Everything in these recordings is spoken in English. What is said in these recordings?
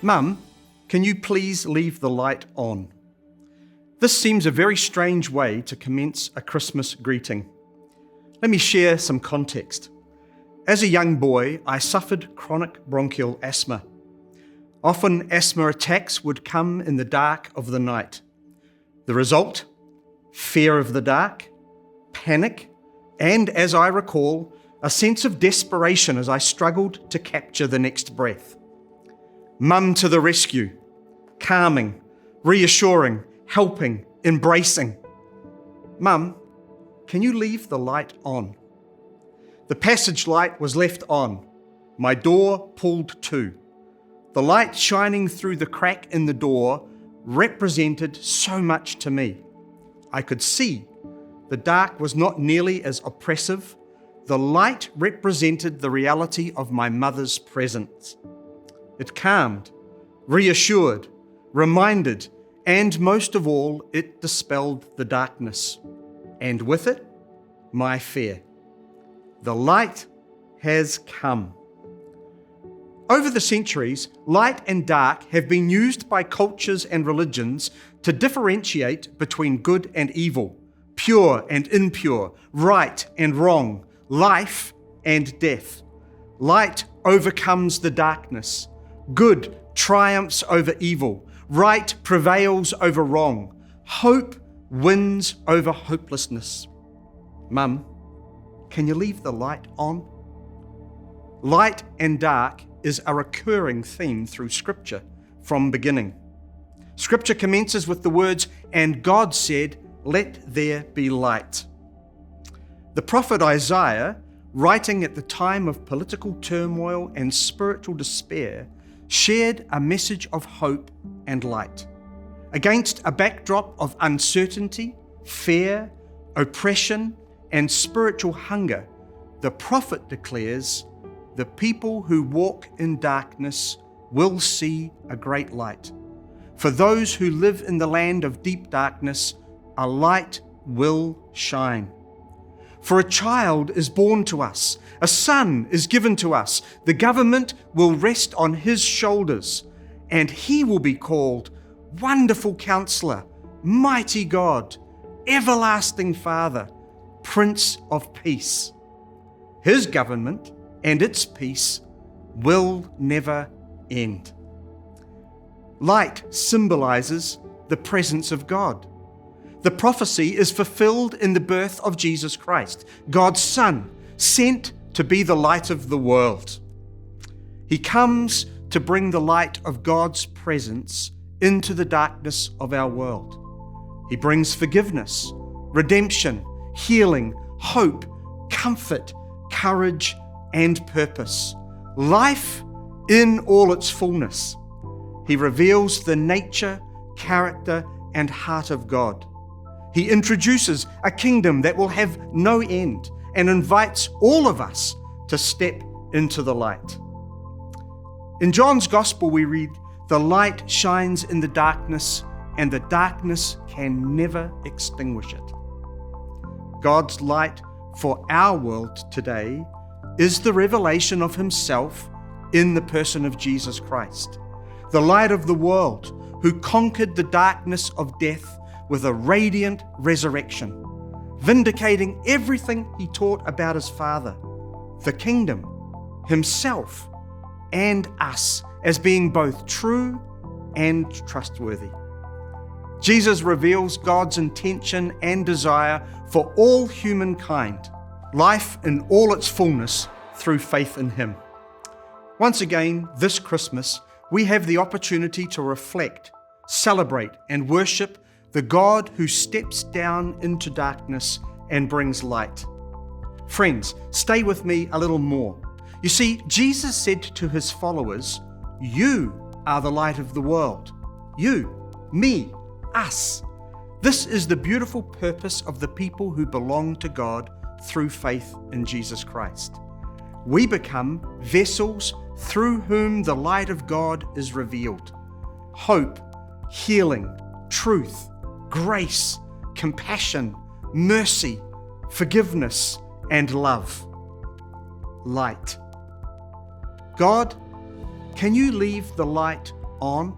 Mum, can you please leave the light on? This seems a very strange way to commence a Christmas greeting. Let me share some context. As a young boy, I suffered chronic bronchial asthma. Often asthma attacks would come in the dark of the night. The result? Fear of the dark, panic, and, as I recall, a sense of desperation as I struggled to capture the next breath. Mum to the rescue, calming, reassuring, helping, embracing. Mum, can you leave the light on? The passage light was left on, my door pulled to. The light shining through the crack in the door represented so much to me. I could see the dark was not nearly as oppressive. The light represented the reality of my mother's presence. It calmed, reassured, reminded, and most of all, it dispelled the darkness. And with it, my fear. The light has come. Over the centuries, light and dark have been used by cultures and religions to differentiate between good and evil, pure and impure, right and wrong, life and death. Light overcomes the darkness. Good triumphs over evil. Right prevails over wrong. Hope wins over hopelessness. Mum, can you leave the light on? Light and dark is a recurring theme through Scripture from beginning. Scripture commences with the words, "And God said, let there be light." The prophet Isaiah, writing at the time of political turmoil and spiritual despair, shared a message of hope and light. Against a backdrop of uncertainty, fear, oppression, and spiritual hunger, the prophet declares, "The people who walk in darkness will see a great light. For those who live in the land of deep darkness, a light will shine. For a child is born to us, a son is given to us, the government will rest on his shoulders, and he will be called Wonderful Counselor, Mighty God, Everlasting Father, Prince of Peace. His government and its peace will never end." Light symbolizes the presence of God. The prophecy is fulfilled in the birth of Jesus Christ, God's Son, sent to be the light of the world. He comes to bring the light of God's presence into the darkness of our world. He brings forgiveness, redemption, healing, hope, comfort, courage, and purpose. Life in all its fullness. He reveals the nature, character, and heart of God. He introduces a kingdom that will have no end and invites all of us to step into the light. In John's Gospel, we read, "The light shines in the darkness, and the darkness can never extinguish it." God's light for our world today is the revelation of Himself in the person of Jesus Christ, the light of the world who conquered the darkness of death with a radiant resurrection, vindicating everything He taught about His Father, the kingdom, Himself, and us as being both true and trustworthy. Jesus reveals God's intention and desire for all humankind, life in all its fullness through faith in Him. Once again, this Christmas, we have the opportunity to reflect, celebrate, and worship the God who steps down into darkness and brings light. Friends, stay with me a little more. You see, Jesus said to His followers, "You are the light of the world." You, me, us. This is the beautiful purpose of the people who belong to God through faith in Jesus Christ. We become vessels through whom the light of God is revealed. Hope, healing, truth, grace, compassion, mercy, forgiveness, and love. Light. God, can you leave the light on?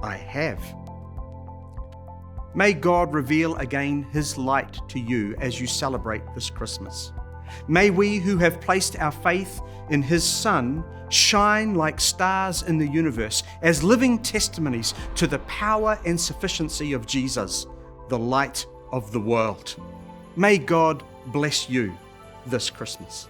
I have. May God reveal again His light to you as you celebrate this Christmas. May we who have placed our faith in His Son shine like stars in the universe as living testimonies to the power and sufficiency of Jesus, the light of the world. May God bless you this Christmas.